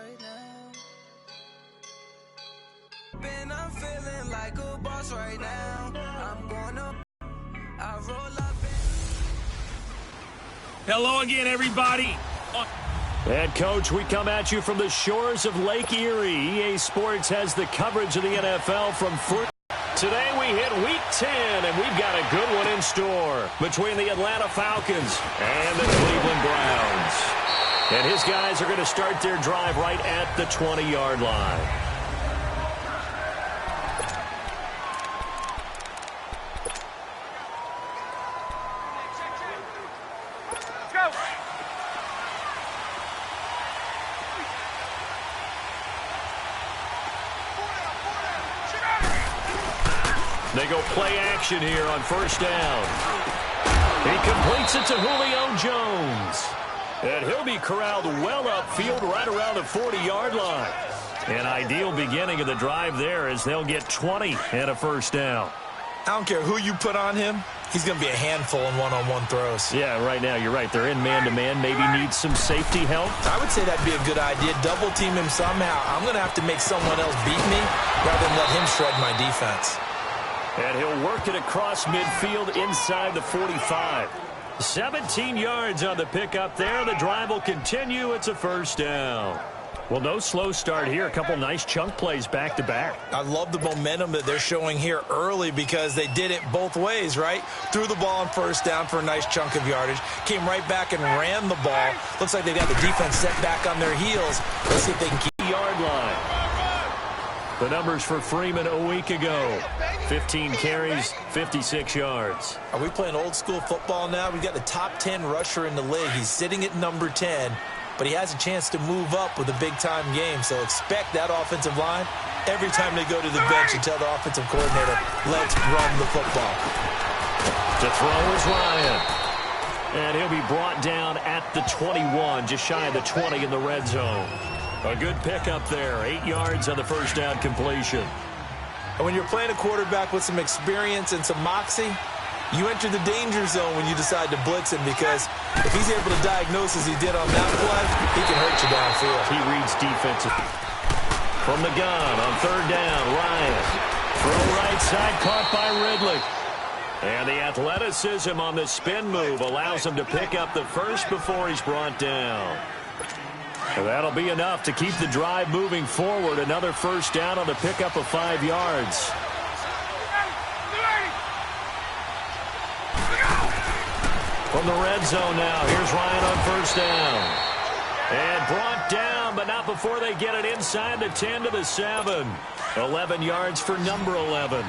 right now. I'm feeling like a boss right now. I'm gonna, I roll up. Hello again, everybody. Head coach, we come at you from the shores of Lake Erie. EA Sports has the coverage of the NFL from foot. Today we hit Week 10, and we've got a good one in store between the Atlanta Falcons and the Cleveland Browns. And his guys are going to start their drive right at the 20-yard line. They go play action here on first down. He completes it to Julio Jones. And he'll be corralled well upfield right around the 40-yard line. An ideal beginning of the drive there as they'll get 20 and a first down. I don't care who you put on him. He's going to be a handful in one-on-one throws. Yeah, right now, you're right. They're in man-to-man. Maybe needs some safety help. I would say that'd be a good idea. Double team him somehow. I'm going to have to make someone else beat me rather than let him shred my defense. And he'll work it across midfield inside the 45. 17 yards on the pickup there. The drive will continue. It's a first down. Well, no slow start here. A couple nice chunk plays back-to-back. I love the momentum that they're showing here early because they did it both ways, right? Threw the ball on first down for a nice chunk of yardage. Came right back and ran the ball. Looks like they got the defense set back on their heels. Let's see if they can keep the yard line. The numbers for Freeman a week ago. 15 carries, 56 yards. Are we playing old school football now? We've got the top 10 rusher in the league. He's sitting at number 10, but he has a chance to move up with a big-time game. So expect that offensive line every time they go to the bench and tell the offensive coordinator, let's run the football. To throw is Ryan. And he'll be brought down at the 21, just shy of the 20 in the red zone. A good pickup there, 8 yards on the first down completion. And when you're playing a quarterback with some experience and some moxie, you enter the danger zone when you decide to blitz him because if he's able to diagnose as he did on that play, he can hurt you downfield. He reads defensive. From the gun on third down, Ryan. Throw right side, caught by Ridley. And the athleticism on the spin move allows him to pick up the first before he's brought down. And that'll be enough to keep the drive moving forward. Another first down on the pickup of 5 yards. From the red zone now, here's Ryan on first down. And brought down, but not before they get it inside the 10 to the 7. 11 yards for number 11.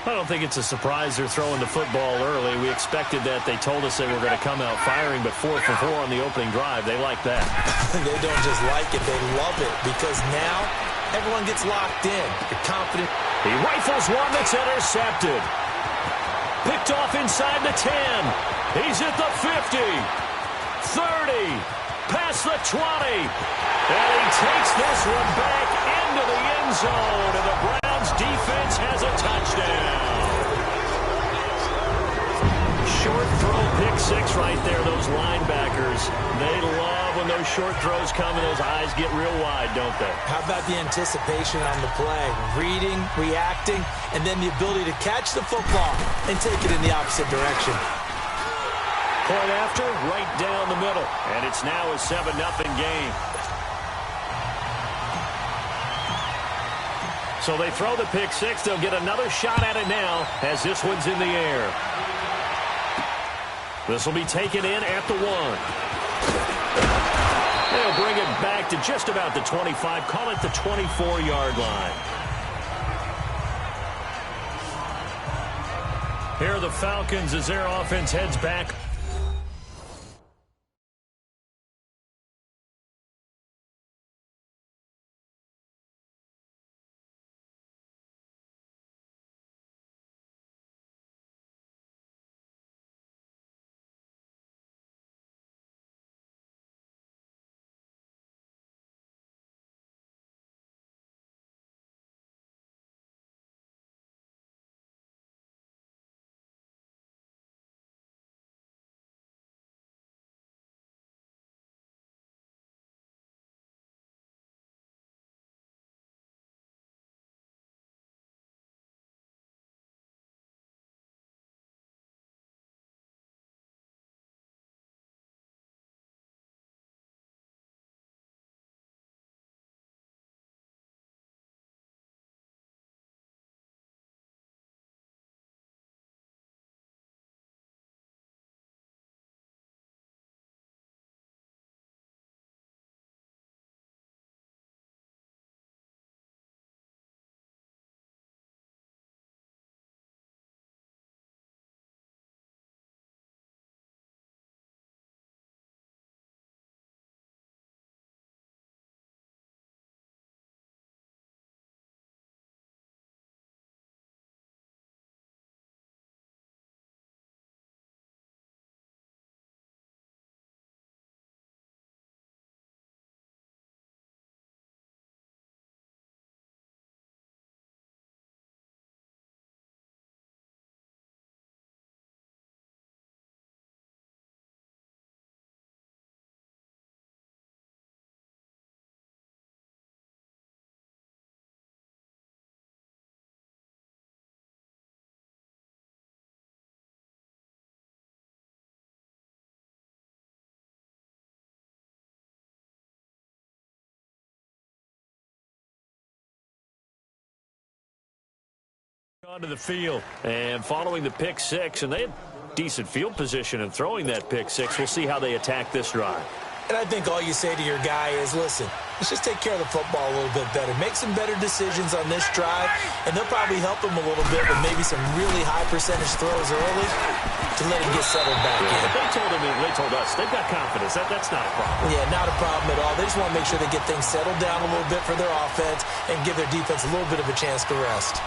I don't think it's a surprise they're throwing the football early. We expected that. They told us they were going to come out firing, but 4 for 4 on the opening drive. They like that. They don't just like it, they love it, because now everyone gets locked in. You're confident. He rifles one that's intercepted. Picked off inside the 10. He's at the 50. 30. Past the 20. And he takes this one back into the end zone, and the Browns defense has a touchdown. Short throw, pick six right there. Those linebackers, they love when those short throws come and those eyes get real wide, don't they? How about the anticipation on the play? Reading, reacting, and then the ability to catch the football and take it in the opposite direction. Point after, right down the middle. And it's now a 7-0 game. So they throw the pick six. They'll get another shot at it now as this one's in the air. This will be taken in at the 1. They'll bring it back to just about the 25. Call it the 24-yard line. Here are the Falcons as their offense heads back. Onto the field and following the pick six, and they had decent field position in throwing that pick six. We'll see how they attack this drive. And I think all you say to your guy is, listen, let's just take care of the football a little bit better. Make some better decisions on this drive, and they'll probably help him a little bit with maybe some really high percentage throws early to let him get settled back in. But they told us they've got confidence. That's not a problem. Yeah, not a problem at all. They just want to make sure they get things settled down a little bit for their offense and give their defense a little bit of a chance to rest.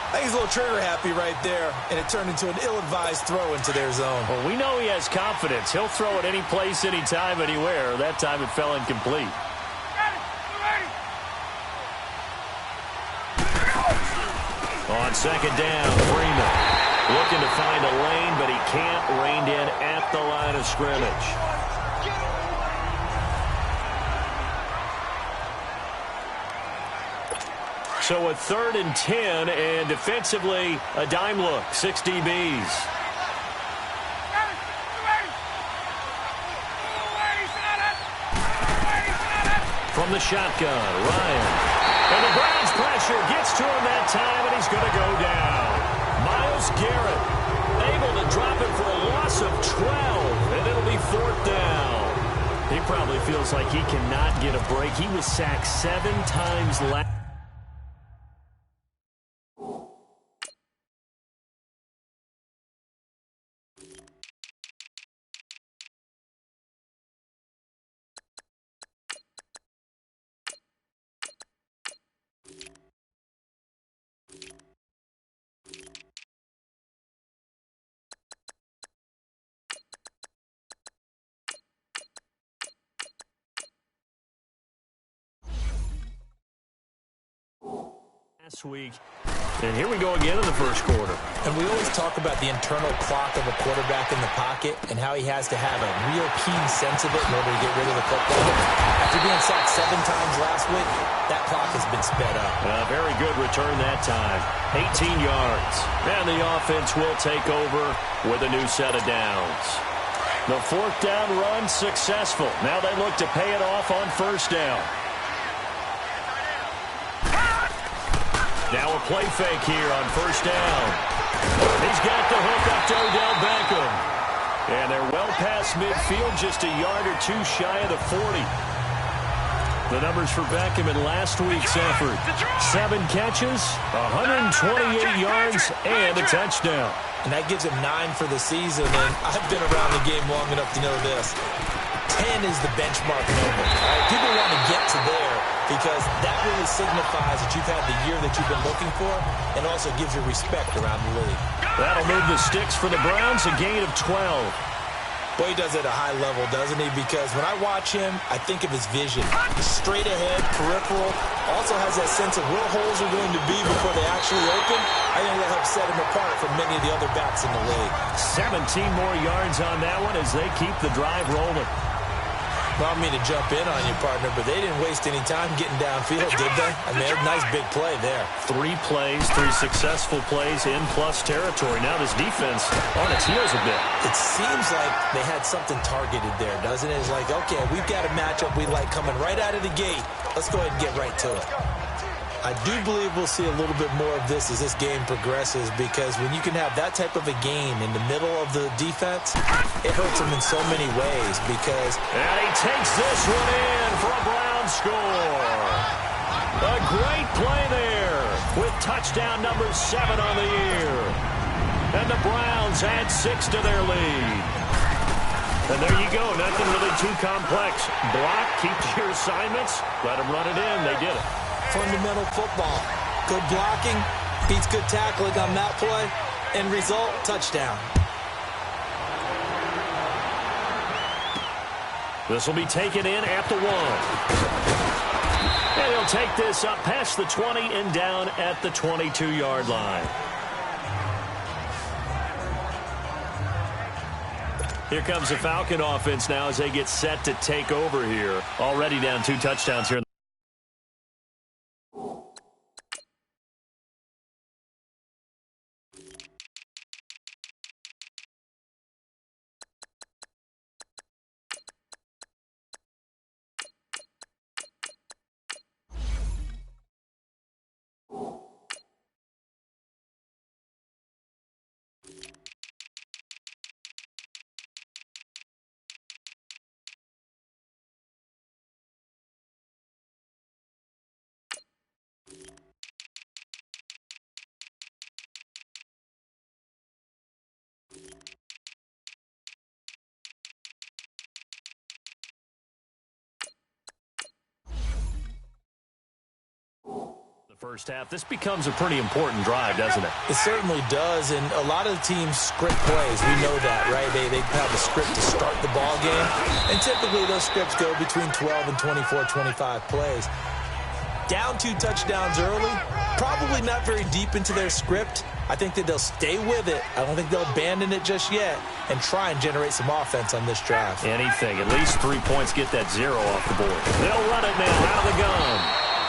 I think he's a little trigger happy right there, and it turned into an ill-advised throw into their zone. Well, we know he has confidence. He'll throw it any place, anytime, anywhere. That time it fell incomplete. On second down, Freeman looking to find a lane, but he can't. Reined in at the line of scrimmage. So a 3rd and 10, and defensively, a dime look, 6 DBs. From the shotgun, Ryan. And the Browns pressure gets to him that time, and he's going to go down. Myles Garrett able to drop it for a loss of 12, and it'll be 4th down. He probably feels like he cannot get a break. He was sacked 7 times last. Week. And here we go again in the first quarter. And we always talk about the internal clock of a quarterback in the pocket and how he has to have a real keen sense of it in order to get rid of the football. After being sacked 7 times last week, that clock has been sped up. Very good return that time. 18 yards. And the offense will take over with a new set of downs. The 4th down run successful. Now they look to pay it off on 1st down. Now a play fake here on 1st down. He's got the hook up to Odell Beckham. And they're well past midfield, just a yard or 2 shy of the 40. The numbers for Beckham in last week's effort. 7 catches, 128 yards, and a touchdown. And that gives him 9 for the season, and I've been around the game long enough to know this. 10 is the benchmark number. Right? People want to get to there because that really signifies that you've had the year that you've been looking for and also gives you respect around the league. That'll move the sticks for the Browns, a gain of 12. Boy, he does it at a high level, doesn't he? Because when I watch him, I think of his vision. Straight ahead, peripheral, also has that sense of where holes are going to be before they actually open. I think that helps set him apart from many of the other backs in the league. 17 more yards on that one as they keep the drive rolling. Well, I don't mean to jump in on you, partner, but they didn't waste any time getting downfield, did they? I mean, a nice big play there. 3 plays, 3 successful plays in plus territory. Now this defense on its heels a bit. It seems like they had something targeted there, doesn't it? It's like, okay, we've got a matchup we like coming right out of the gate. Let's go ahead and get right to it. I do believe we'll see a little bit more of this as this game progresses because when you can have that type of a game in the middle of the defense, it hurts them in so many ways because... And he takes this one in for a Brown score. A great play there with touchdown number 7 on the year. And the Browns add 6 to their lead. And there you go, nothing really too complex. Block, keep your assignments, let them run it in. They did it. Fundamental football. Good blocking, beats good tackling on that play, end result, touchdown. This will be taken in at the 1. And he'll take this up past the 20 and down at the 22-yard line. Here comes the Falcon offense now as they get set to take over here. Already down 2 touchdowns here. First half, this becomes a pretty important drive, doesn't it? It certainly does, and a lot of the teams script plays. We know that, right? They have a script to start the ball game, and typically those scripts go between 12 and 24, 25 plays. Down 2 touchdowns early, probably not very deep into their script. I think that they'll stay with it. I don't think they'll abandon it just yet and try and generate some offense on this drive. Anything. At least 3 points, get that 0 off the board. They'll run it now out of the gun.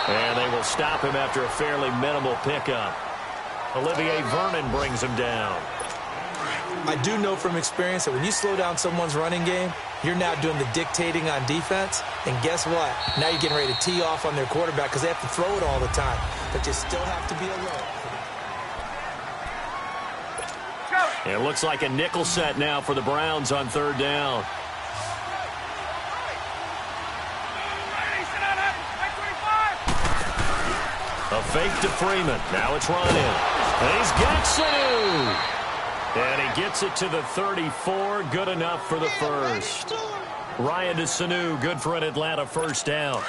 And they will stop him after a fairly minimal pickup. Olivier Vernon brings him down. I do know from experience that when you slow down someone's running game, you're now doing the dictating on defense. And guess what? Now you're getting ready to tee off on their quarterback because they have to throw it all the time. But you still have to be alert. It looks like a nickel set now for the Browns on 3rd down. A fake to Freeman. Now it's Ryan. And he's got Sanu. And he gets it to the 34. Good enough for the first. Ryan to Sanu. Good for an Atlanta first down.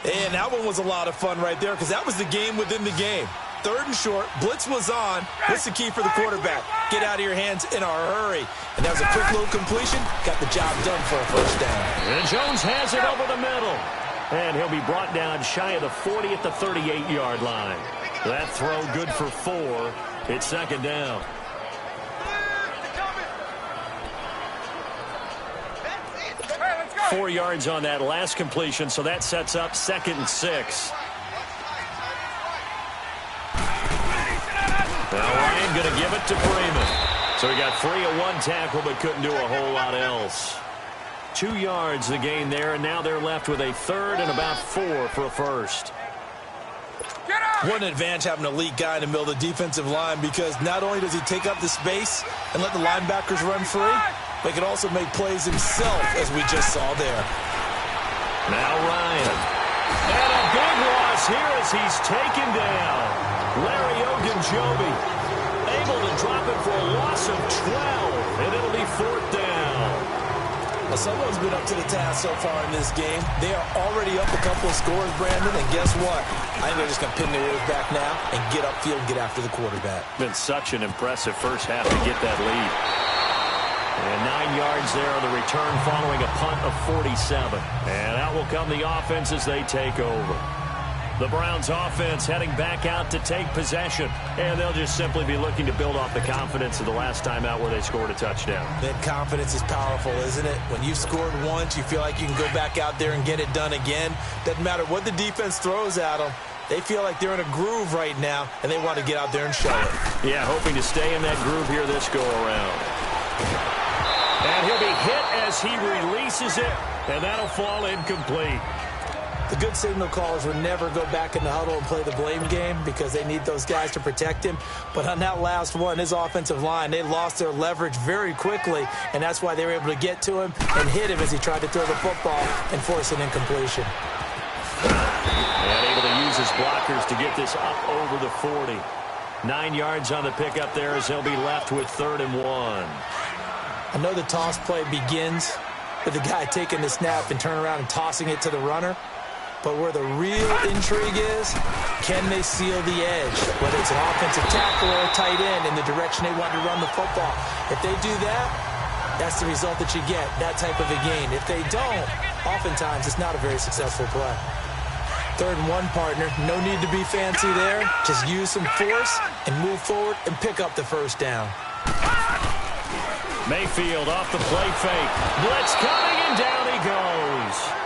And that one was a lot of fun right there because that was the game within the game. 3rd and short. Blitz was on. What's the key for the quarterback? Get out of your hands in a hurry. And that was a quick little completion. Got the job done for a first down. And Jones has it over the middle. And he'll be brought down shy of the 40 at the 38-yard line. That throw good for 4. It's 2nd down. Go. 4 yards on that last completion, so that sets up 2nd and 6. Now Ryan going to give it to Freeman. So he got free of 1 tackle but couldn't do a whole lot else. 2 yards the gain there, and now they're left with a 3rd and about 4 for a first. What an advantage having an elite guy in the middle of the defensive line because not only does he take up the space and let the linebackers run free, but he can also make plays himself, as we just saw there. Now Ryan. And a big loss here as he's taken down. Larry Ogunjobi able to drop it for a loss of 12, and it'll be 4th down. Well, someone's been up to the task so far in this game. They are already up a couple of scores, Brandon, and guess what? I think they're just going to pin their ears back now and get upfield and get after the quarterback. Been such an impressive first half to get that lead. And 9 yards there on the return following a punt of 47. And out will come the offense as they take over. The Browns offense heading back out to take possession. And they'll just simply be looking to build off the confidence of the last time out where they scored a touchdown. That confidence is powerful, isn't it? When you've scored once, you feel like you can go back out there and get it done again. Doesn't matter what the defense throws at them. They feel like they're in a groove right now, and they want to get out there and show it. Yeah, hoping to stay in that groove here this go-around. And he'll be hit as he releases it, and that'll fall incomplete. The good signal callers would never go back in the huddle and play the blame game because they need those guys to protect him. But on that last one, his offensive line, they lost their leverage very quickly, and that's why they were able to get to him and hit him as he tried to throw the football and force an incompletion. And able to use his blockers to get this up over the 40. 9 yards on the pickup there as they'll be left with 3rd and 1. I know the toss play begins with the guy taking the snap and turn around and tossing it to the runner. But where the real intrigue is, can they seal the edge? Whether it's an offensive tackle or a tight end in the direction they want to run the football. If they do that, that's the result that you get, that type of a gain. If they don't, oftentimes it's not a very successful play. 3rd and 1, partner. No need to be fancy there. Just use some force and move forward and pick up the first down. Mayfield off the play fake. Blitz coming, and down he goes.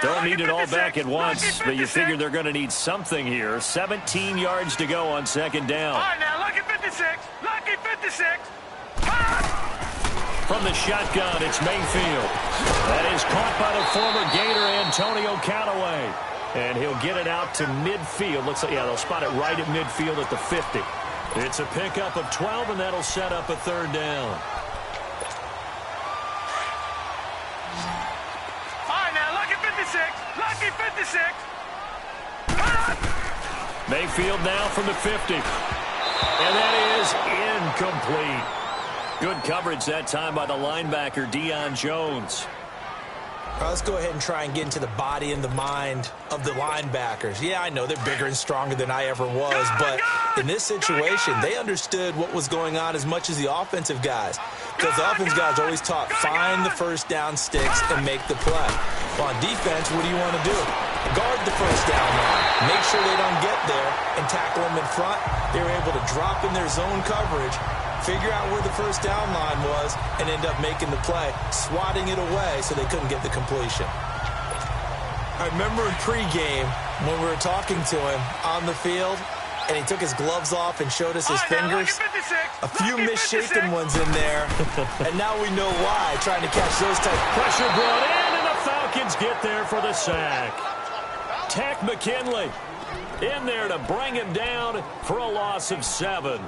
Don't need it all back at once, but you figure they're going to need something here. 17 yards to go on 2nd down. All right, now, lucky 56. Lucky 56. From the shotgun, it's Mayfield. That is caught by the former Gator, Antonio Callaway. And he'll get it out to midfield. Looks like, yeah, they'll spot it right at midfield at the 50. It's a pickup of 12, and that'll set up a 3rd down. All right, now, lucky 56. Lucky 56. Mayfield now from the 50. And that is incomplete. Good coverage that time by the linebacker, Deion Jones. Let's go ahead and try and get into the body and the mind of the linebackers. Yeah, I know they're bigger and stronger than I ever was, but in this situation, they understood what was going on as much as the offensive guys. Because the offensive guys always taught, find the first down sticks and make the play. Well, on defense, what do you want to do? Guard the first down line. Make sure they don't get there and tackle them in front. They were able to drop in their zone coverage, figure out where the first down line was, and end up making the play, swatting it away so they couldn't get the completion. I remember in pregame when we were talking to him on the field, and he took his gloves off and showed us his fingers. A few misshapen ones in there, and now we know why, trying to catch those type. Pressure brought in, and the Falcons get there for the sack. Tech McKinley in there to bring him down for a loss of 7.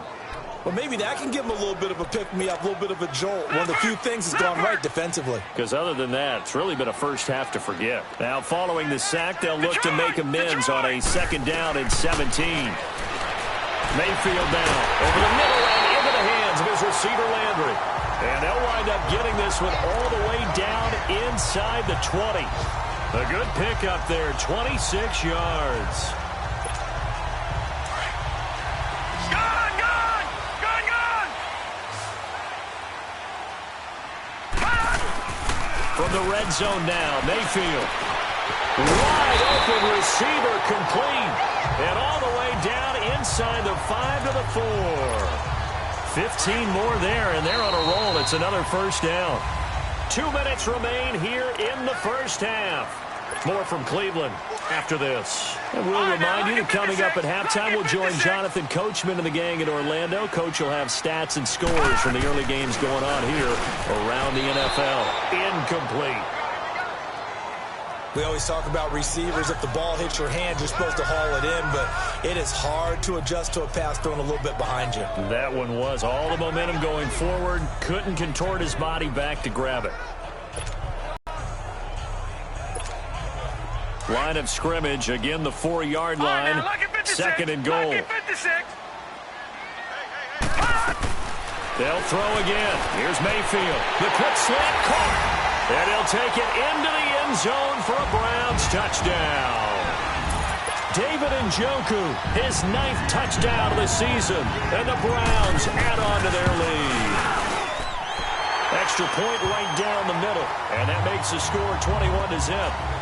Well, maybe that can give him a little bit of a pick-me-up, a little bit of a jolt. One of the few things has gone right defensively. Because other than that, it's really been a first half to forget. Now, following the sack, they'll look to make amends on a 2nd down and 17. Mayfield down over the middle and into the hands of his receiver, Landry. And they'll wind up getting this one all the way down inside the 20. A good pickup there, 26 yards. From the red zone now, Mayfield. Wide open receiver complete. And all the way down inside the 5 to the 4. 15 more there, and they're on a roll. It's another first down. 2 minutes remain here in the first half. More from Cleveland after this. And we'll remind you that coming up at halftime, we'll join Jonathan Coachman and the gang in Orlando. Coach will have stats and scores from the early games going on here around the NFL. Incomplete. We always talk about receivers. If the ball hits your hand, you're supposed to haul it in, but it is hard to adjust to a pass thrown a little bit behind you. That one was all the momentum going forward. Couldn't contort his body back to grab it. Line of scrimmage, again the 4-yard line. 2nd and goal. They'll throw again. Here's Mayfield. The quick slant caught. And he'll take it into the end zone for a Browns touchdown. David Njoku, his 9th touchdown of the season. And the Browns add on to their lead. Extra point right down the middle. And that makes the score 21-0.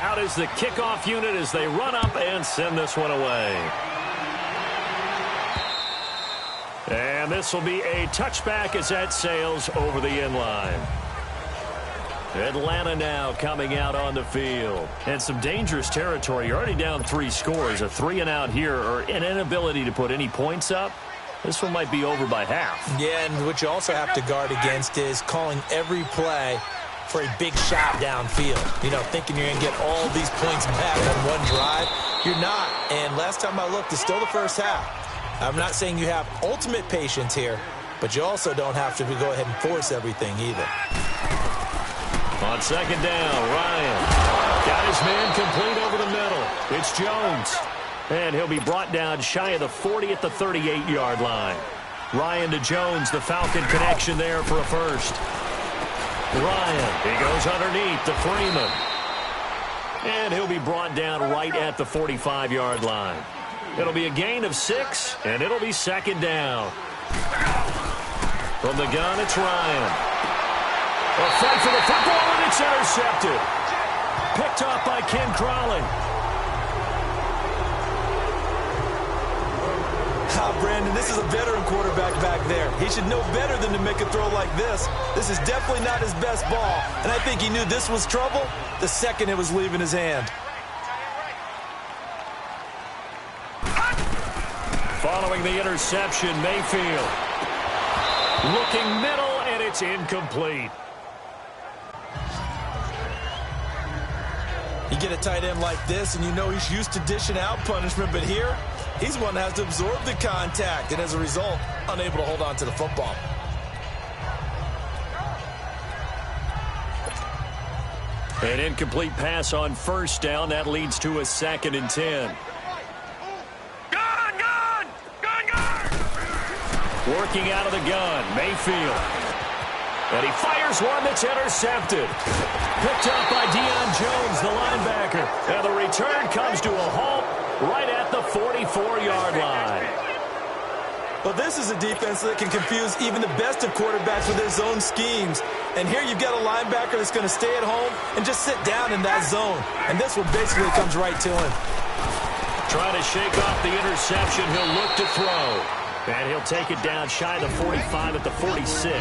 Out is the kickoff unit as they run up and send this one away. And this will be a touchback as that sails over the end line. Atlanta now coming out on the field. And some dangerous territory. You're already down 3 scores. A 3-and-out here, or an inability to put any points up. This one might be over by half. Yeah, and what you also have to guard against is calling every play for a big shot downfield. You know, thinking you're going to get all these points back on one drive. You're not. And last time I looked, it's still the first half. I'm not saying you have ultimate patience here, but you also don't have to go ahead and force everything either. On 2nd down, Ryan got his man complete over the middle. It's Jones. And he'll be brought down shy of the 40 at the 38-yard line. Ryan to Jones, the Falcon connection there for a first. Ryan, he goes underneath to Freeman. And he'll be brought down right at the 45-yard line. It'll be a gain of 6, and it'll be 2nd down. From the gun, it's Ryan. A fight for the football, and it's intercepted. Picked off by Ken Crowley. Brandon, this is a veteran quarterback back there. He should know better than to make a throw like this. This is definitely not his best ball, and I think he knew this was trouble the second it was leaving his hand. Following the interception, Mayfield looking middle, and it's incomplete. You get a tight end like this, and you know he's used to dishing out punishment, but here, he's one that has to absorb the contact, and as a result, unable to hold on to the football. An incomplete pass on first down. That leads to a 2nd and 10. Working out of the gun, Mayfield. And he fires one that's intercepted. Picked up by Deion Jones, the linebacker. And the return comes to a halt right at the 44-yard line. Well, this is a defense that can confuse even the best of quarterbacks with their zone schemes. And here you've got a linebacker that's going to stay at home and just sit down in that zone. And this one basically comes right to him. Trying to shake off the interception. He'll look to throw. And he'll take it down shy of the 45 at the 46.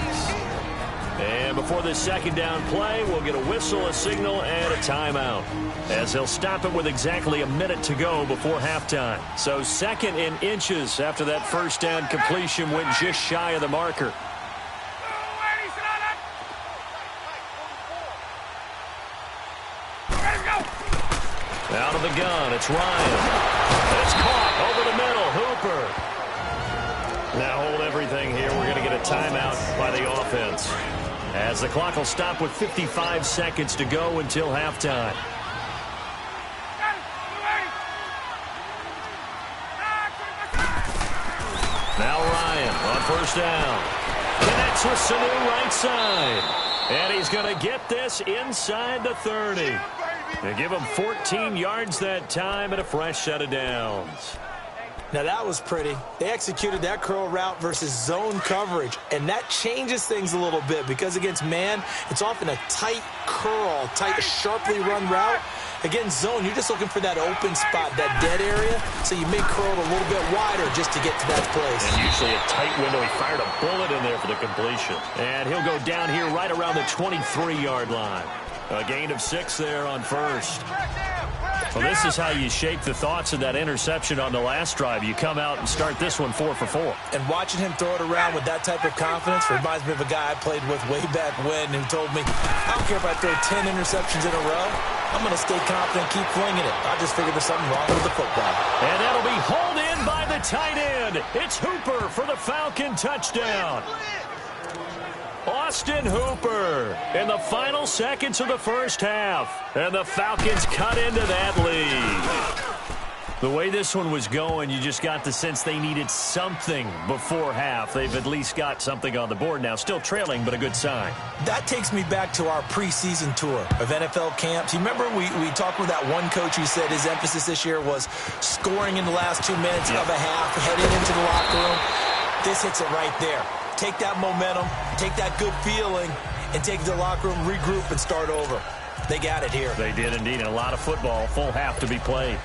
And before this 2nd down play, we'll get a whistle, a signal, and a timeout, as he'll stop it with exactly a minute to go before halftime. So 2nd and inches after that first down completion went just shy of the marker. Out of the gun, it's Ryan. It's caught over the middle, Hooper. Now hold everything here. We're going to get a timeout by the offense, as the clock will stop with 55 seconds to go until halftime. Now Ryan on first down. Connects with Sanu right side. And he's going to get this inside the 30. They give him 14 yards that time and a fresh set of downs. Now, that was pretty. They executed that curl route versus zone coverage, and that changes things a little bit because against man, it's often a tight curl, tight, sharply run route. Against zone, you're just looking for that open spot, that dead area, so you may curl it a little bit wider just to get to that place. And usually a tight window. He fired a bullet in there for the completion. And he'll go down here right around the 23-yard line. A gain of 6 there on first. Well, this is how you shape the thoughts of that interception on the last drive. You come out and start this one 4 for 4. And watching him throw it around with that type of confidence reminds me of a guy I played with way back when who told me, I don't care if I throw 10 interceptions in a row. I'm going to stay confident, keep flinging it. I just figured there's something wrong with the football. And that'll be hauled in by the tight end. It's Hooper for the Falcon touchdown. Austin Hooper in the final seconds of the first half. And the Falcons cut into that lead. The way this one was going, you just got the sense they needed something before half. They've at least got something on the board now. Still trailing, but a good sign. That takes me back to our preseason tour of NFL camps. You remember we talked with that one coach who said his emphasis this year was scoring in the last 2 minutes of a half, heading into the locker room. This hits it right there. Take that momentum, take that good feeling, and take it to the locker room, regroup, and start over. They got it here. They did indeed, and a lot of football, full half to be played.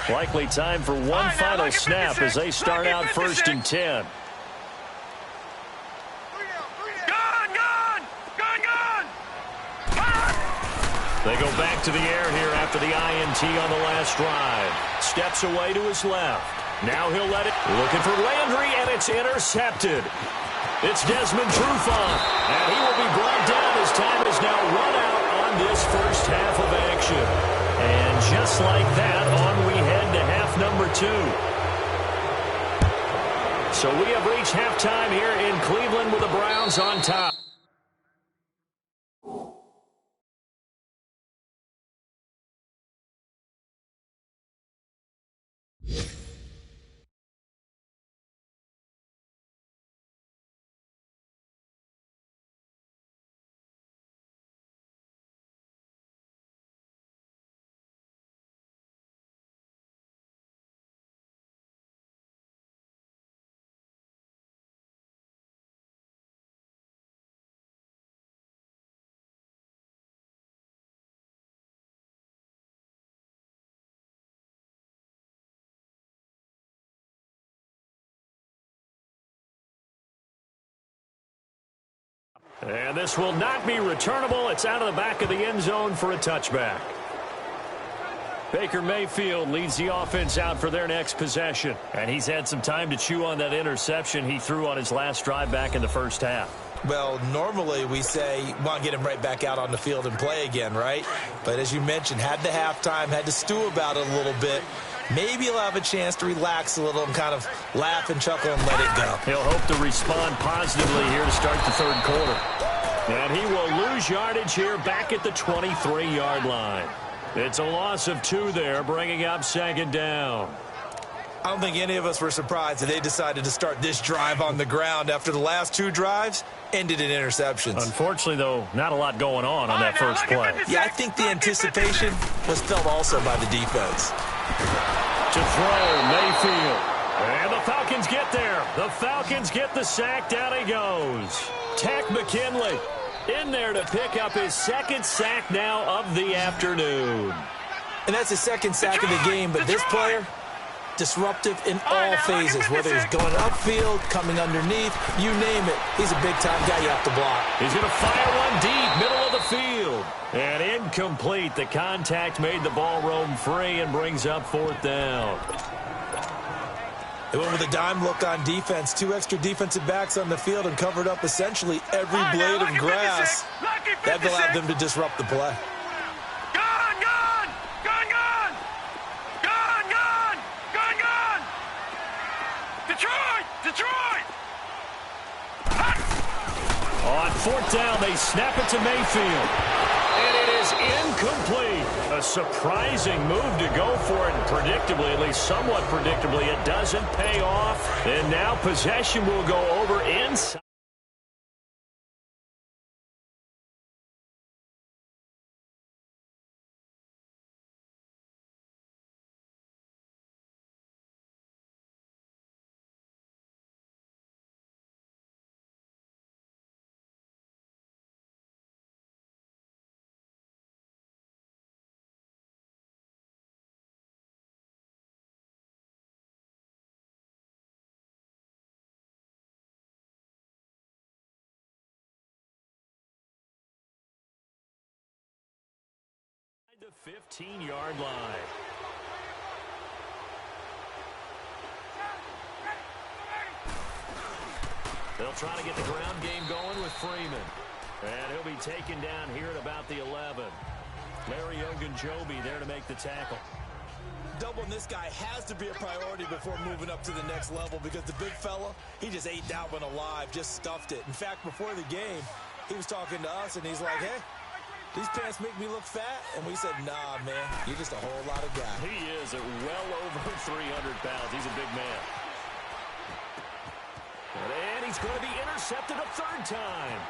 Likely time for one final snap as they start out 1st and 10. They go back to the air here after the INT on the last drive. Steps away to his left. Now he'll let it. Looking for Landry, and it's intercepted. It's Desmond Trufant, and he will be brought down as time is now run out on this first half of action. And just like that, on we head to half number 2. So we have reached halftime here in Cleveland with the Browns on top. And this will not be returnable. It's out of the back of the end zone for a touchback. Baker Mayfield leads the offense out for their next possession. And he's had some time to chew on that interception he threw on his last drive back in the first half. Well, normally we say, well, get him right back out on the field and play again, right? But as you mentioned, had the halftime, had to stew about it a little bit. Maybe he'll have a chance to relax a little and kind of laugh and chuckle and let it go. He'll hope to respond positively here to start the third quarter. And he will lose yardage here back at the 23-yard line. It's a loss of 2 there, bringing up second down. I don't think any of us were surprised that they decided to start this drive on the ground after the last 2 drives ended in interceptions. Unfortunately, though, not a lot going on that first play. Yeah, I think the anticipation was felt also by the defense. To throw, Mayfield. And the Falcons get there. The Falcons get the sack. Down he goes. Tack McKinley in there to pick up his second sack now of the afternoon. And that's his second sack of the game, but this player, disruptive in all phases, whether he's going upfield, coming underneath, you name it. He's a big-time guy you have to block. He's going to fire one deep, middle of the field. And incomplete. The contact made the ball roam free and brings up 4th down. They went with a dime look on defense. 2 extra defensive backs on the field and covered up essentially every blade of grass. That allowed them to disrupt the play. Detroit! On 4th down, they snap it to Mayfield. And it is incomplete. A surprising move to go for it. Predictably, at least somewhat predictably, it doesn't pay off. And now possession will go over inside. The 15-yard line. They'll try to get the ground game going with Freeman. And he'll be taken down here at about the 11. Larry Ogunjobi there to make the tackle. Doubling this guy has to be a priority before moving up to the next level because the big fella, he just ate that one alive, just stuffed it. In fact, before the game, he was talking to us, and he's like, hey, these pants make me look fat. And we said, nah, man, you're just a whole lot of guy. He is at well over 300 pounds. He's a big man. And he's going to be intercepted a 3rd time.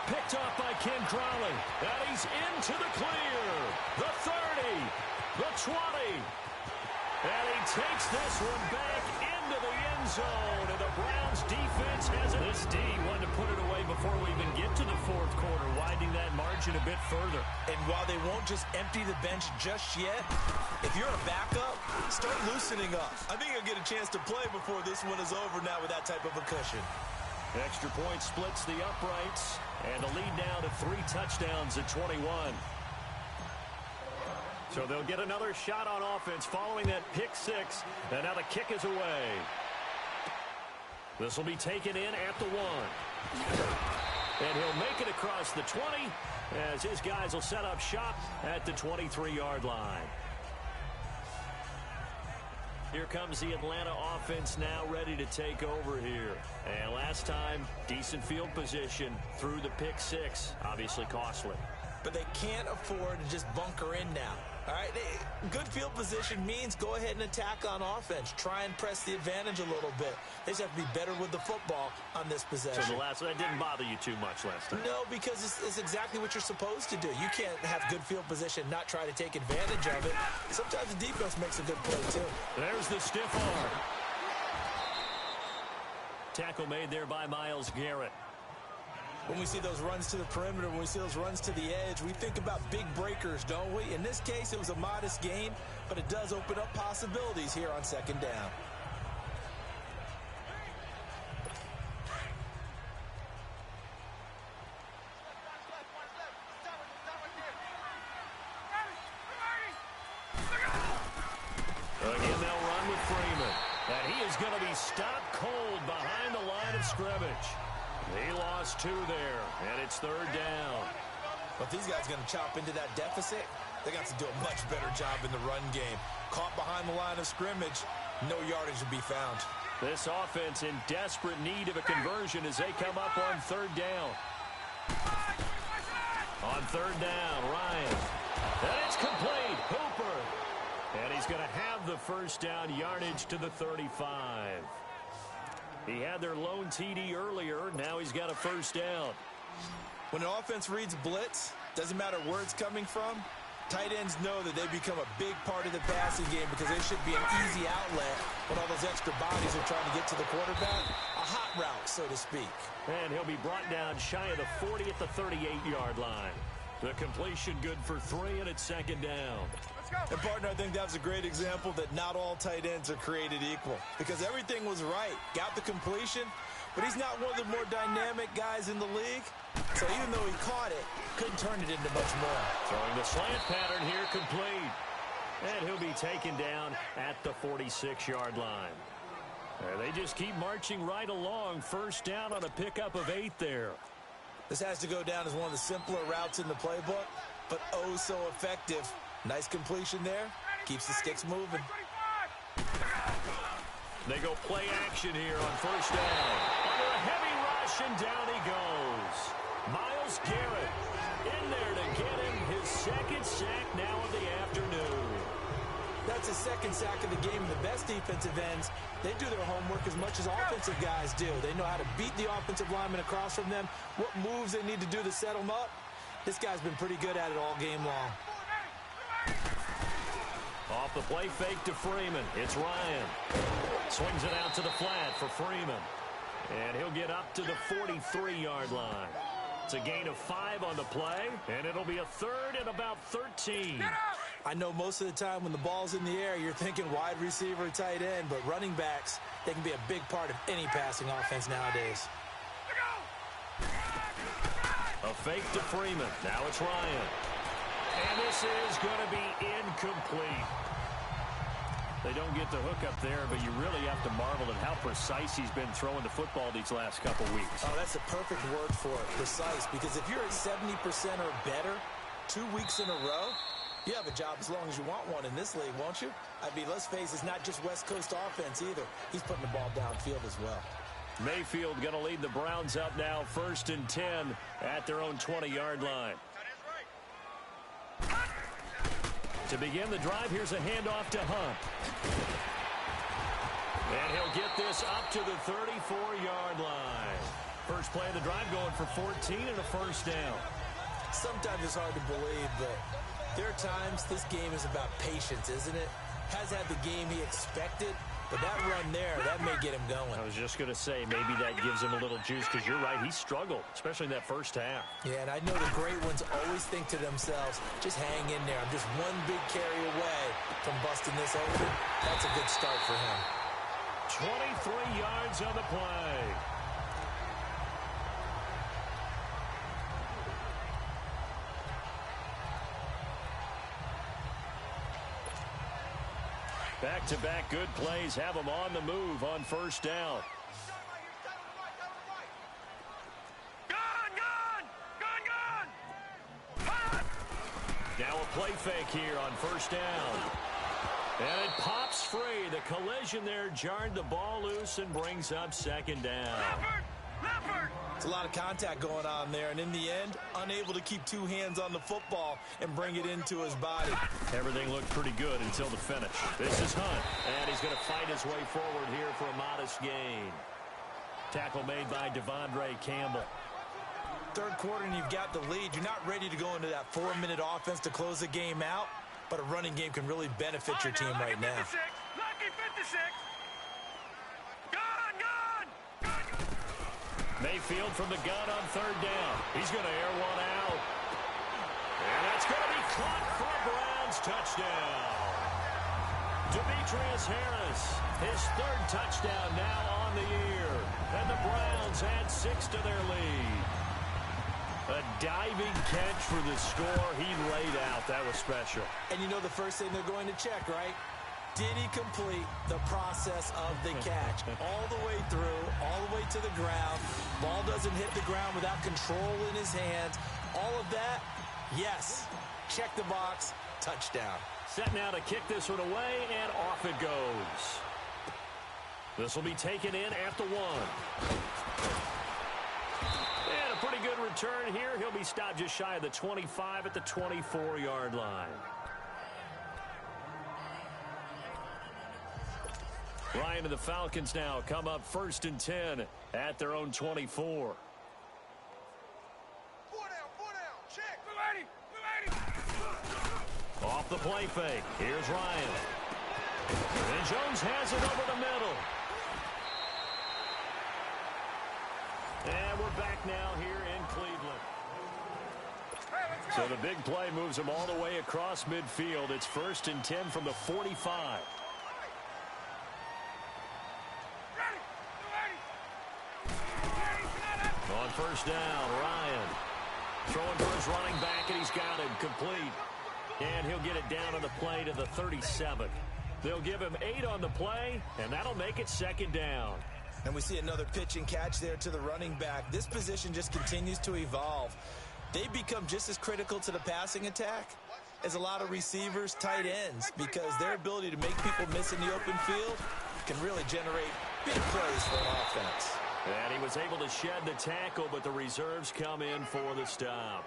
Picked off by Ken Crowley. And he's into the clear. The 30. The 20. And he takes this one back into the end zone. And the Browns defense has it. This D wanted to put it away before we even get to the 4th quarter, widening that margin a bit further. And while they won't just empty the bench just yet, if you're a backup, start loosening up. I think you'll get a chance to play before this one is over now with that type of a cushion. Extra point splits the uprights. And the lead now to 3 touchdowns at 21. So they'll get another shot on offense following that pick 6. And now the kick is away. This will be taken in at the 1. And he'll make it across the 20 as his guys will set up shop at the 23-yard line. Here comes the Atlanta offense now ready to take over here. And last time, decent field position through the pick 6. Obviously costly. But they can't afford to just bunker in now. All right, good field position means go ahead and attack on offense. Try and press the advantage a little bit. They just have to be better with the football on this possession. So that didn't bother you too much last time? No, because it's exactly what you're supposed to do. You can't have good field position, not try to take advantage of it. Sometimes the defense makes a good play, too. There's the stiff arm. Tackle made there by Myles Garrett. When we see those runs to the perimeter, when we see those runs to the edge, we think about big breakers, don't we? In this case, it was a modest gain, but it does open up possibilities here on 2nd down. Again, they'll run with Freeman. And he is going to be stopped cold behind the line of scrimmage. He lost 2 there, and it's 3rd down. But these guys are going to chop into that deficit. They got to do a much better job in the run game. Caught behind the line of scrimmage, no yardage to be found. This offense in desperate need of a conversion as they come up on 3rd down. On third down, Ryan. And it's complete. Hooper. And he's going to have the first down yardage to the 35. He had their lone TD earlier. Now he's got a first down. When an offense reads blitz, doesn't matter where it's coming from, tight ends know that they become a big part of the passing game because they should be an easy outlet when all those extra bodies are trying to get to the quarterback. A hot route, so to speak. And he'll be brought down shy of the 40 at the 38-yard line. The completion good for 3, and it's second down. And, partner, I think that was a great example that not all tight ends are created equal because everything was right. Got the completion, but he's not one of the more dynamic guys in the league. So even though he caught it, couldn't turn it into much more. Throwing the slant pattern here, complete. And he'll be taken down at the 46-yard line. They just keep marching right along. First down on a pickup of 8 there. This has to go down as one of the simpler routes in the playbook, but oh so effective. Nice completion there. Keeps the sticks moving. They go play action here on first down. Under a heavy rush, and down he goes. Myles Garrett in there to get him his second sack now of the afternoon. That's his second sack of the game. The best defensive ends, they do their homework as much as offensive guys do. They know how to beat the offensive lineman across from them, what moves they need to do to set them up. This guy's been pretty good at it all game long. Off the play fake to Freeman. It's Ryan. Swings it out to the flat for Freeman. And he'll get up to the 43-yard line. It's a gain of 5 on the play, and it'll be a third and about 13. I know most of the time when the ball's in the air, you're thinking wide receiver, tight end, but running backs, they can be a big part of any passing offense nowadays. A fake to Freeman. Now it's Ryan. And this is going to be incomplete. They don't get the hook up there, but you really have to marvel at how precise he's been throwing the football these last couple weeks. Oh, that's the perfect word for it, precise, because if you're at 70% or better 2 weeks in a row, you have a job as long as you want one in this league, won't you? I mean, let's face it, it's not just West Coast offense either. He's putting the ball downfield as well. Mayfield going to lead the Browns up now, 1st and 10 at their own 20-yard line. To begin the drive, here's a handoff to Hunt. And he'll get this up to the 34-yard line. First play of the drive going for 14 and a first down. Sometimes it's hard to believe, but there are times this game is about patience, isn't it? Has had the game he expected, but that run there, that may get him going. I was just going to say, maybe that gives him a little juice, because you're right, he struggled, especially in that first half. Yeah, and I know the great ones always think to themselves, just hang in there. I'm just one big carry away from busting this open. That's a good start for him. 23 yards on the play. Back-to-back good plays have them on the move on first down. Now a play fake here on first down. And it pops free. The collision there jarred the ball loose and brings up second down. It's a lot of contact going on there, and in the end, unable to keep 2 hands on the football and bring it into his body. Everything looked pretty good until the finish. This is Hunt, and he's going to fight his way forward here for a modest gain. Tackle made by Devondre Campbell. Third quarter, and you've got the lead. You're not ready to go into that 4-minute offense to close the game out, but a running game can really benefit your team right now. Lucky 56. Mayfield from the gun on third down. He's going to air one out. And that's going to be caught for a Browns touchdown. Demetrius Harris, his 3rd touchdown now on the year. And the Browns add 6 to their lead. A diving catch for the score. He laid out. That was special. And you know the first thing they're going to check, right? Did he complete the process of the catch? All the way through, all the way to the ground. Ball doesn't hit the ground without control in his hands. All of that, yes. Check the box, touchdown. Set now to kick this one away, and off it goes. This will be taken in at the 1. And a pretty good return return here. He'll be stopped just shy of the 25 at the 24-yard line. Ryan and the Falcons now come up 1st and 10 at their own 24. Off the play fake. Here's Ryan. And Jones has it over the middle. And we're back now here in Cleveland. So the big play moves them all the way across midfield. It's 1st and 10 from the 45. On 1st down, Ryan throwing for his running back, and he's got him complete. And he'll get it down on the play to the 37. They'll give him 8 on the play, and that'll make it 2nd down. And we see another pitch and catch there to the running back. This position just continues to evolve. They become just as critical to the passing attack as a lot of receivers, tight ends, because their ability to make people miss in the open field can really generate big plays for an offense. And he was able to shed the tackle, but the reserves come in for the stop.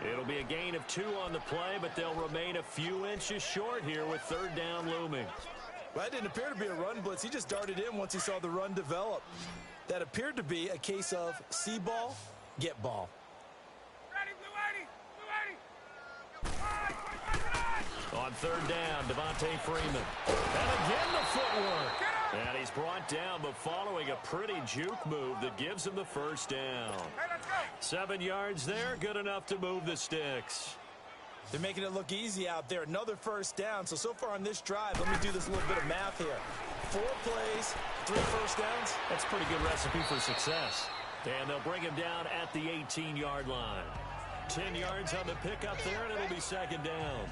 It'll be a gain of 2 on the play, but they'll remain a few inches short here with 3rd down looming. Well, that didn't appear to be a run blitz. He just darted in once he saw the run develop. That appeared to be a case of see ball, get ball. On 3rd down, Devontae Freeman. And again the footwork. And he's brought down, but following a pretty juke move that gives him the 1st down. 7 yards there, good enough to move the sticks. They're making it look easy out there. Another 1st down. So far on this drive, let me do this little bit of math here. 4 plays, 3 1st downs. That's a pretty good recipe for success. And they'll bring him down at the 18-yard line. 10 yards on the pickup there, and it'll be 2nd down.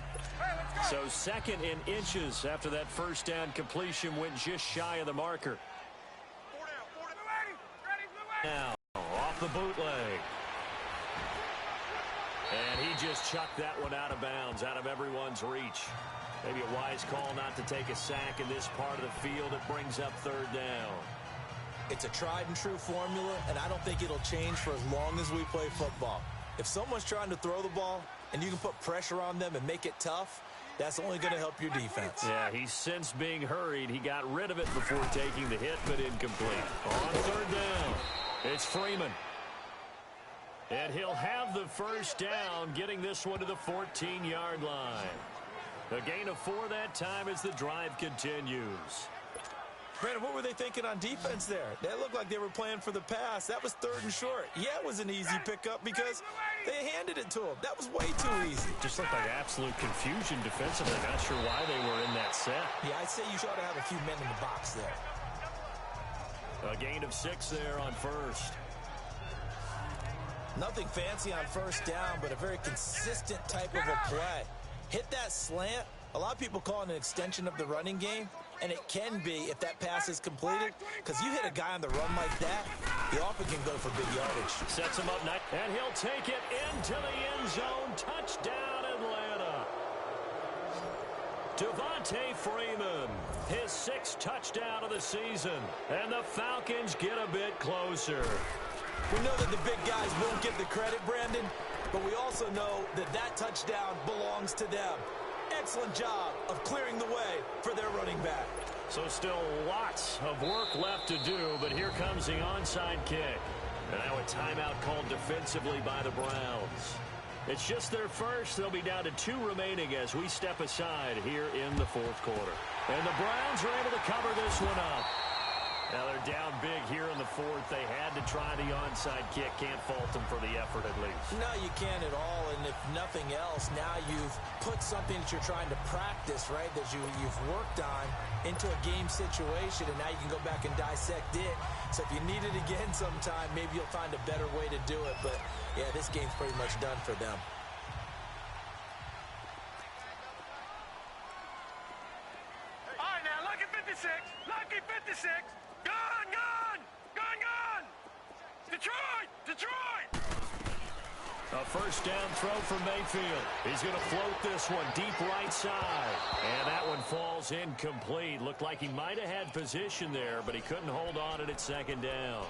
So 2nd in inches after that 1st down completion went just shy of the marker. Now, off the bootleg. And he just chucked that one out of bounds, out of everyone's reach. Maybe a wise call not to take a sack in this part of the field. It brings up 3rd down. It's a tried and true formula, and I don't think it'll change for as long as we play football. If someone's trying to throw the ball and you can put pressure on them and make it tough, that's only going to help your defense. Yeah, he's since being hurried. He got rid of it before taking the hit, but incomplete. On 3rd down, it's Freeman. And he'll have the 1st down, getting this one to the 14-yard line. A gain of 4 that time as the drive continues. Brandon, what were they thinking on defense there? They looked like they were playing for the pass. That was 3rd and short. Yeah, it was an easy pickup because they handed it to him. That was way too easy. Just looked like absolute confusion defensively. Not sure why they were in that set. Yeah, I'd say you ought to have a few men in the box there. A gain of 6 there on 1st. Nothing fancy on 1st down, but a very consistent type of a play. Hit that slant. A lot of people call it an extension of the running game, and it can be if that pass is completed, because you hit a guy on the run like that, he often can go for big yardage. Sets him up next, and he'll take it into the end zone. Touchdown, Atlanta. Devontae Freeman, his 6th touchdown of the season, and the Falcons get a bit closer. We know that the big guys won't get the credit, Brandon, but we also know that that touchdown belongs to them. Excellent job of clearing the way for their running back. So still lots of work left to do, but here comes the onside kick. And now a timeout called defensively by the Browns. It's just their first. They'll be down to 2 remaining as we step aside here in the 4th quarter. And the Browns are able to cover this one up. Now they're down big here in the 4th. They had to try the onside kick. Can't fault them for the effort at least. No, you can't at all. And if nothing else, now you've put something that you're trying to practice, right, that you've worked on into a game situation, and now you can go back and dissect it. So if you need it again sometime, maybe you'll find a better way to do it. But, yeah, this game's pretty much done for them. All right, now, lucky 56. Lucky 56. Gone, gone. Gone, gone. Detroit, Detroit. A 1st down throw for Mayfield. He's going to float this one deep right side. And that one falls incomplete. Looked like he might have had position there, but he couldn't hold on at 2nd down.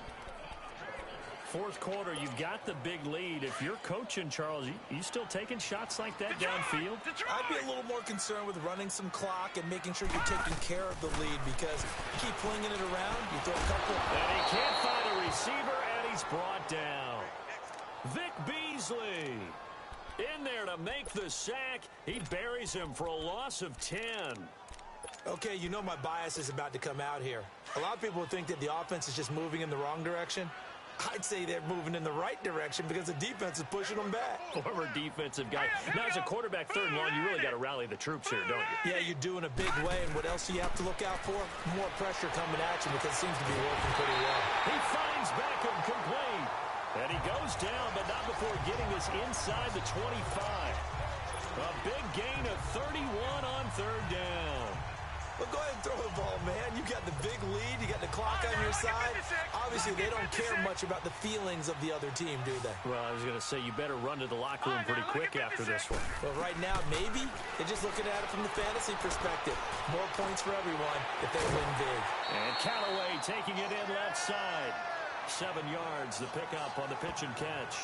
fourth quarter, you've got the big lead. If you're coaching, Charles, you still taking shots like that downfield? I'd be a little more concerned with running some clock and making sure you're taking care of the lead, because you keep flinging it around, you throw a couple. And he can't find a receiver, and he's brought down. Vic Beasley in there to make the sack. He buries him for a loss of 10. Okay, you know my bias is about to come out here. A lot of people think that the offense is just moving in the wrong direction. I'd say they're moving in the right direction because the defense is pushing them back. Former defensive guy. Now, as a quarterback, third and long, you really got to rally the troops here, don't you? Yeah, you do in a big way. And what else do you have to look out for? More pressure coming at you, because it seems to be working pretty well. He finds Beckham complete. And he goes down, but not before getting this inside the 25. A big gain of 31 on third down. Well, go ahead and throw the ball, man. You got the big lead. You got the clock on your side. Obviously, they don't care much about the feelings of the other team, do they? Well, I was going to say, you better run to the locker room pretty quick after this one. Well, right now, maybe they're just looking at it from the fantasy perspective. More points for everyone if they win big. And Callaway taking it in left side. 7 yards, the pickup on the pitch and catch.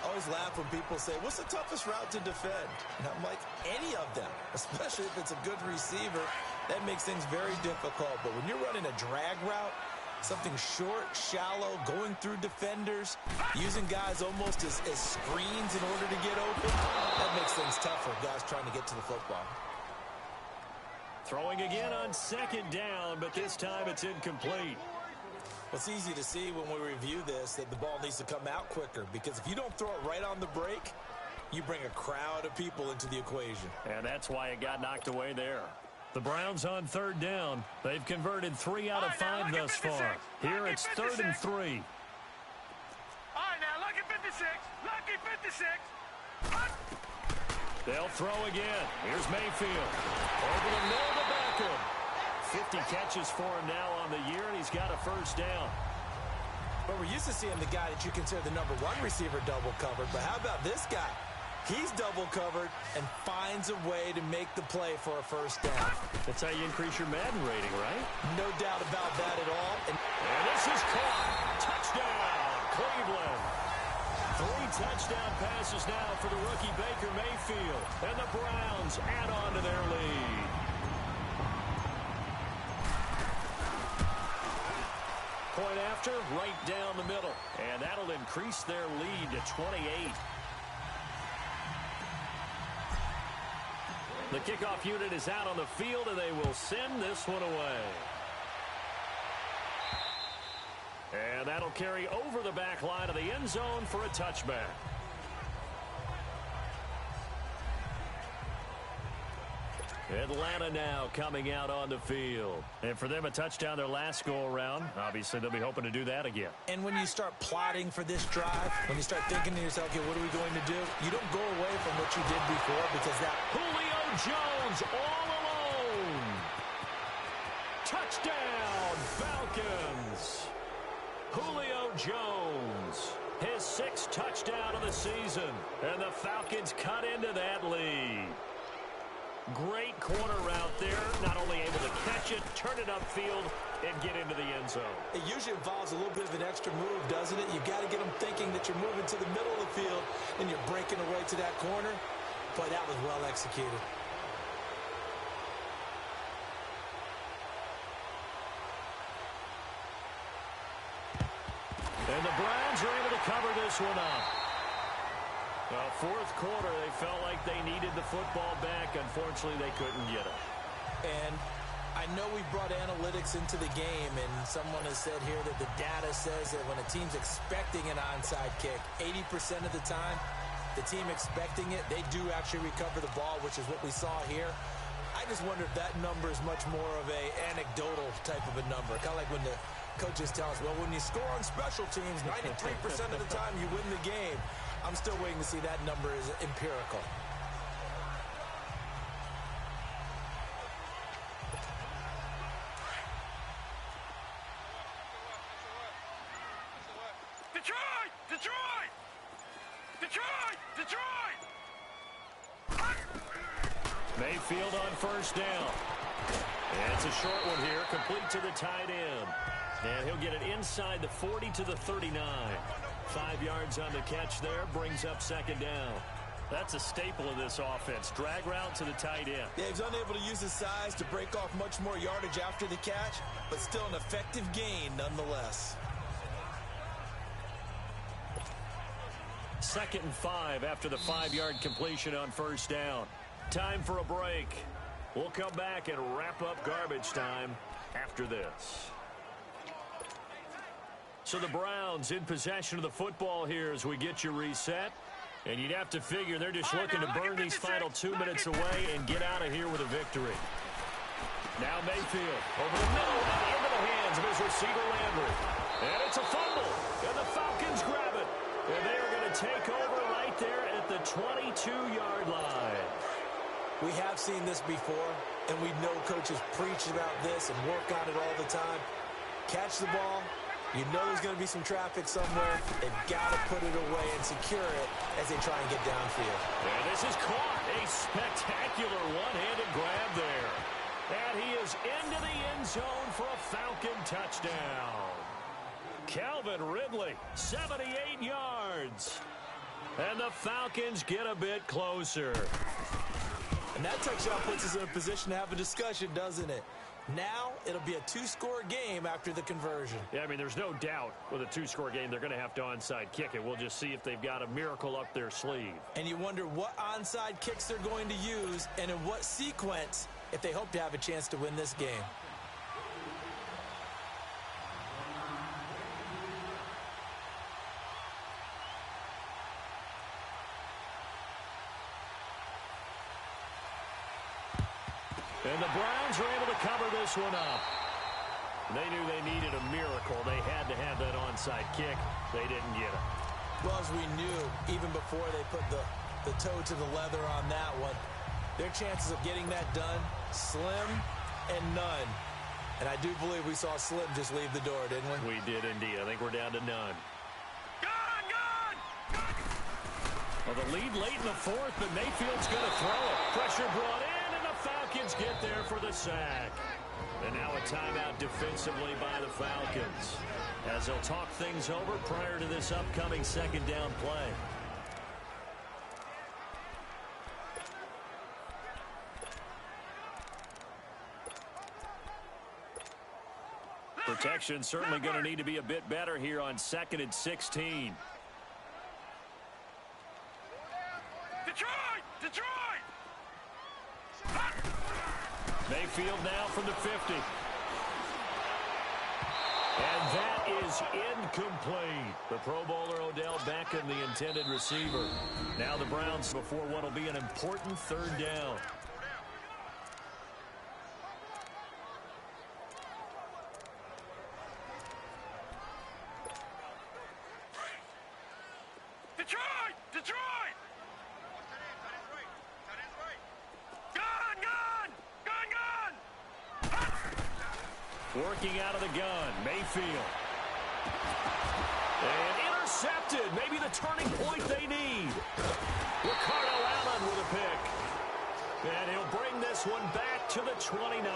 I always laugh when people say, what's the toughest route to defend? And I'm like, any of them, especially if it's a good receiver. That makes things very difficult. But when you're running a drag route, something short, shallow, going through defenders, using guys almost as screens in order to get open, that makes things tough for guys trying to get to the football. Throwing again on second down, but this time it's incomplete. Well, it's easy to see when we review this that the ball needs to come out quicker, because if you don't throw it right on the break, you bring a crowd of people into the equation. And that's why it got knocked away there. The Browns on third down. They've converted 3 out of 5 thus far. Here it's 3rd and 3. All right, now, lucky 56. Lucky 56. They'll throw again. Here's Mayfield. Over the middle to Beckham. 50 catches for him now on the year, and he's got a first down. But we're used to seeing the guy that you consider the number 1 receiver double covered. But how about this guy? He's double covered and finds a way to make the play for a first down. That's how you increase your Madden rating, right? No doubt about that at all. And this is caught. Touchdown, Cleveland. 3 touchdown passes now for the rookie Baker Mayfield. And the Browns add on to their lead. Point after, right down the middle. And that'll increase their lead to 28. The kickoff unit is out on the field, and they will send this one away. And that'll carry over the back line of the end zone for a touchback. Atlanta now coming out on the field. And for them, a touchdown their last go-around. Obviously, they'll be hoping to do that again. And when you start plotting for this drive, when you start thinking to yourself, okay, what are we going to do? You don't go away from what you did before, because that Julio Jones all alone. Touchdown, Falcons. Julio Jones, his 6th touchdown of the season. And the Falcons cut into that lead. Great corner route there. Not only able to catch it, turn it upfield, and get into the end zone. It usually involves a little bit of an extra move, doesn't it? You've got to get them thinking that you're moving to the middle of the field and you're breaking away to that corner. Boy, that was well executed. And the Browns are able to cover this one up. Well, fourth quarter, they felt like they needed the football back. Unfortunately, they couldn't get it. And I know we brought analytics into the game, and someone has said here that the data says that when a team's expecting an onside kick, 80% of the time, the team expecting it, they do actually recover the ball, which is what we saw here. I just wonder if that number is much more of a anecdotal type of a number. Kind of like when the coaches tell us, well, when you score on special teams, 93% of the time you win the game. I'm still waiting to see that number is empirical. Detroit! Detroit! Detroit! Detroit! Mayfield on first down. And it's a short one here, complete to the tight end. And he'll get it inside the 40 to the 39. 5 yards on the catch there, brings up second down. That's a staple of this offense. Drag route to the tight end. Yeah, he's unable to use his size to break off much more yardage after the catch, but still an effective gain nonetheless. 2nd and 5 after the 5-yard completion on first down. Time for a break. We'll come back and wrap up garbage time after this. So the Browns in possession of the football here as we get you reset. And you'd have to figure they're just looking to burn these final 2 minutes away and get out of here with a victory. Now Mayfield over the middle and into the hands of his receiver Landry. And it's a fumble. And the Falcons grab it. And they are going to take over right there at the 22-yard line. We have seen this before, and we know coaches preach about this and work on it all the time. Catch the ball. You know there's going to be some traffic somewhere. They've got to put it away and secure it as they try and get downfield. And this is caught. A spectacular one-handed grab there. And he is into the end zone for a Falcon touchdown. Calvin Ridley, 78 yards. And the Falcons get a bit closer. And that touchdown puts us in a position to have a discussion, doesn't it? Now it'll be a 2-score game after the conversion. Yeah, I mean, there's no doubt with a 2-score game they're going to have to onside kick it. We'll just see if they've got a miracle up their sleeve. And you wonder what onside kicks they're going to use and in what sequence if they hope to have a chance to win this game. And the Browns are able to cover this one up. They knew they needed a miracle. They had to have that onside kick. They didn't get it. Well, as we knew, even before they put the toe to the leather on that one, their chances of getting that done, slim and none. And I do believe we saw Slim just leave the door, didn't we? We did indeed. I think we're down to none. Gone! Well, the lead late in the 4th, but Mayfield's going to throw it. Pressure brought in. Falcons get there for the sack. And now a timeout defensively by the Falcons as they'll talk things over prior to this upcoming second down play. Protection certainly going to need to be a bit better here on 2nd and 16. Detroit! Mayfield now from the 50. And that is incomplete. The Pro Bowler Odell Beckham, the intended receiver. Now the Browns before what will be an important 3rd down. Detroit! Working out of the gun, Mayfield. And intercepted. Maybe the turning point they need. Ricardo Allen with a pick. And he'll bring this one back to the 29.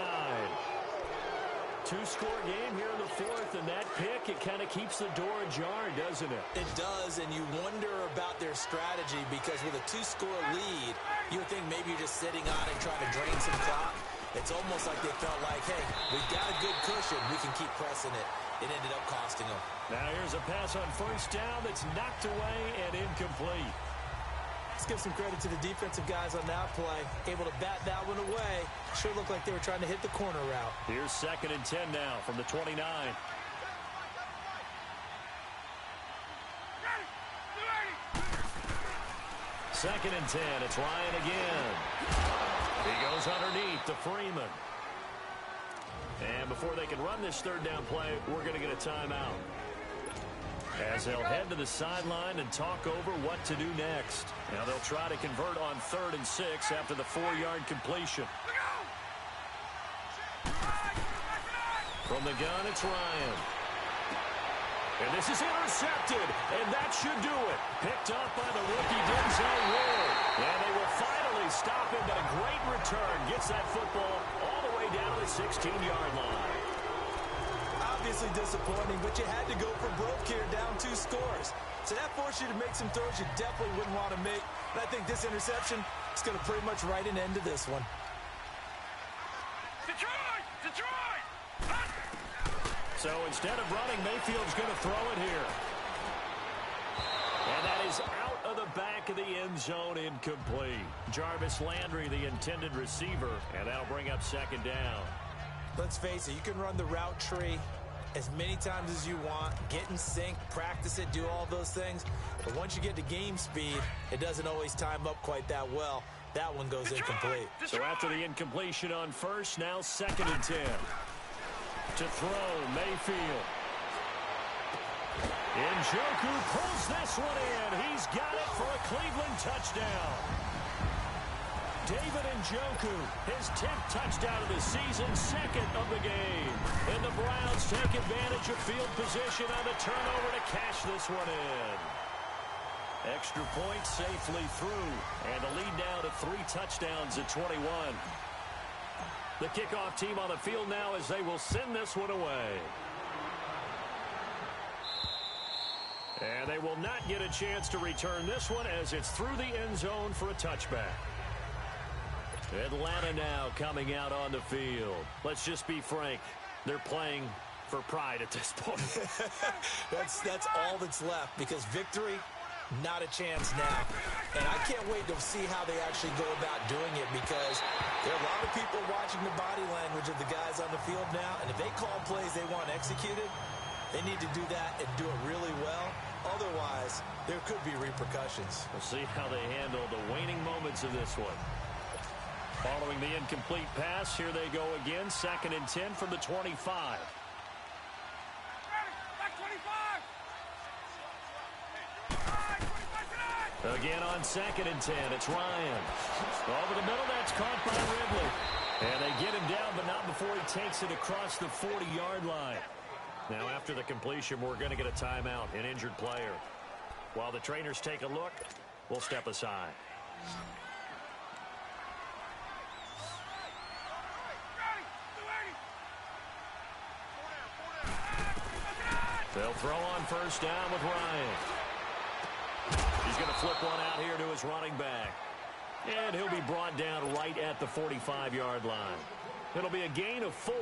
2-score game here in the 4th, and that pick, it kind of keeps the door ajar, doesn't it? It does, and you wonder about their strategy because with a 2-score lead, you would think maybe you're just sitting on it trying to drain some clock. It's almost like they felt like, hey, we've got a good cushion. We can keep pressing it. It ended up costing them. Now here's a pass on first down that's knocked away and incomplete. Let's give some credit to the defensive guys on that play. Able to bat that one away. Sure looked like they were trying to hit the corner route. Here's 2nd and 10 now from the 29. 2nd and 10. It's Ryan again. He goes underneath to Freeman. And before they can run this 3rd down play, we're going to get a timeout. As they'll head to the sideline and talk over what to do next. Now they'll try to convert on 3rd and 6 after the 4-yard completion. From the gun, it's Ryan. And this is intercepted, and that should do it. Picked up by the rookie Denzel Ward. And they will finally stop him, but a great return gets that football all the way down to the 16-yard line. I'll obviously disappointing, but you had to go for broke here, down 2 scores. So that forced you to make some throws you definitely wouldn't want to make. And I think this interception is going to pretty much write an end to this one. Detroit! Detroit! So instead of running, Mayfield's going to throw it here. And that is out of the back of the end zone, incomplete. Jarvis Landry, the intended receiver, and that'll bring up 2nd down. Let's face it, you can run the route tree as many times as you want, get in sync, practice it, do all those things. But once you get to game speed, it doesn't always time up quite that well. That one goes incomplete. So after the incompletion on first, now 2nd and 10. To throw, Mayfield. Njoku pulls this one in. He's got it for a Cleveland touchdown. David Njoku, his 10th touchdown of the season, 2nd of the game. And the Browns take advantage of field position on the turnover to cash this one in. Extra point safely through, and the lead now to 3 touchdowns at 21. The kickoff team on the field now as they will send this one away. And they will not get a chance to return this one as it's through the end zone for a touchback. Atlanta now coming out on the field. Let's just be frank. They're playing for pride at this point. That's all that's left, because victory, not a chance now. And I can't wait to see how they actually go about doing it, because there are a lot of people watching the body language of the guys on the field now, and if they call plays they want executed, they need to do that and do it really well. Otherwise, there could be repercussions. We'll see how they handle the waning moments of this one. Following the incomplete pass, here they go again. 2nd and 10 from the 25. Back 25! Again on 2nd and 10, it's Ryan. Over the middle, that's caught by Ridley. And they get him down, but not before he takes it across the 40-yard line. Now, after the completion, we're going to get a timeout, an injured player. While the trainers take a look, we'll step aside. They'll throw on first down with Ryan. He's going to flip one out here to his running back. And he'll be brought down right at the 45-yard line. It'll be a gain of 4,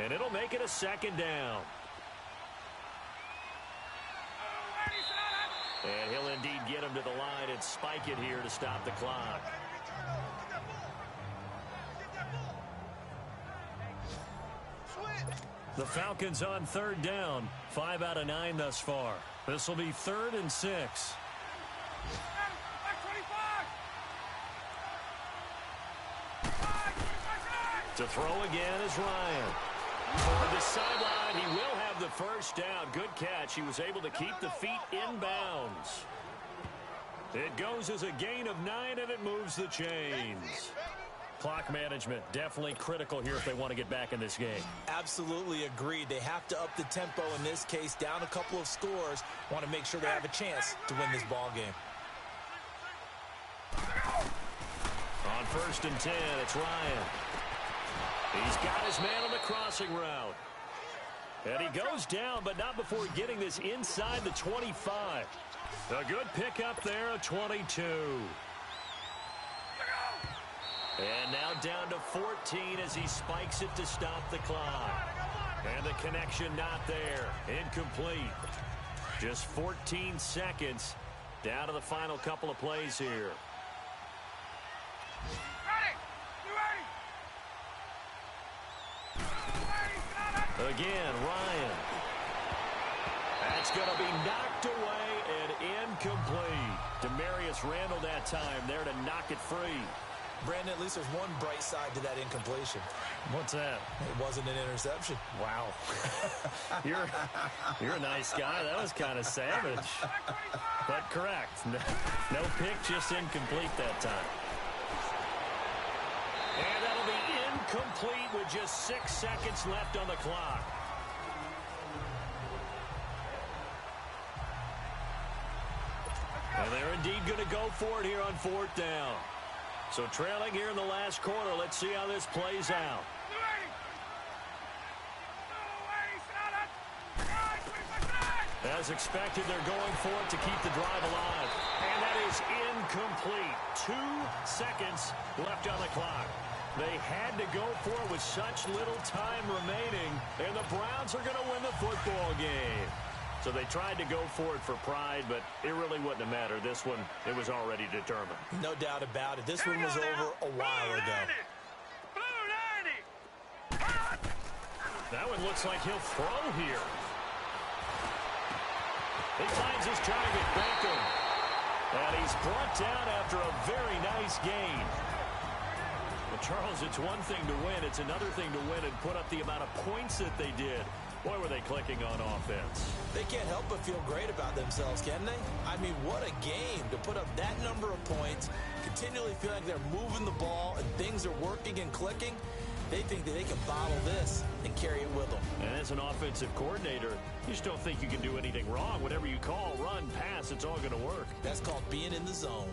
and it'll make it a 2nd down. And he'll indeed get him to the line and spike it here to stop the clock. The Falcons on 3rd down. 5 out of 9 thus far. This will be 3rd and 6. To throw again is Ryan. Toward the sideline, he will have the first down. Good catch. He was able to keep the feet in bounds. It goes as a gain of 9, and it moves the chains. Clock management definitely critical here if they want to get back in this game. Absolutely agreed. They have to up the tempo in this case, down a couple of scores. Want to make sure they have a chance to win this ball game. On 1st and 10, it's Ryan. He's got his man on the crossing route. And he goes down, but not before getting this inside the 25. A good pickup there, a 22. And now down to 14 as he spikes it to stop the clock. And the connection not there. Incomplete. Just 14 seconds down to the final couple of plays here. Again, Ryan. That's going to be knocked away and incomplete. Demarius Randall that time there to knock it free. Brandon, at least there's one bright side to that incompletion. What's that? It wasn't an interception. Wow. You're a nice guy. That was kind of savage. But correct. No pick, just incomplete that time. And that'll be incomplete with just 6 seconds left on the clock. And they're indeed going to go for it here on 4th down. So trailing here in the last quarter. Let's see how this plays out. As expected, they're going for it to keep the drive alive. And that is incomplete. 2 seconds left on the clock. They had to go for it with such little time remaining, and the Browns are going to win the football game. So they tried to go for it for pride, but it really wouldn't have mattered. This one, it was already determined. No doubt about it. This one was over a while ago. Blue 90. That one looks like he'll throw here. He finds his target, Beckham. And he's brought down after a very nice gain. Well, Charles, it's one thing to win. It's another thing to win and put up the amount of points that they did. Boy, were they clicking on offense. They can't help but feel great about themselves, can they? I mean, what a game to put up that number of points, continually feel like they're moving the ball and things are working and clicking. They think that they can bottle this and carry it with them. And as an offensive coordinator, you just don't think you can do anything wrong. Whatever you call, run, pass, it's all going to work. That's called being in the zone.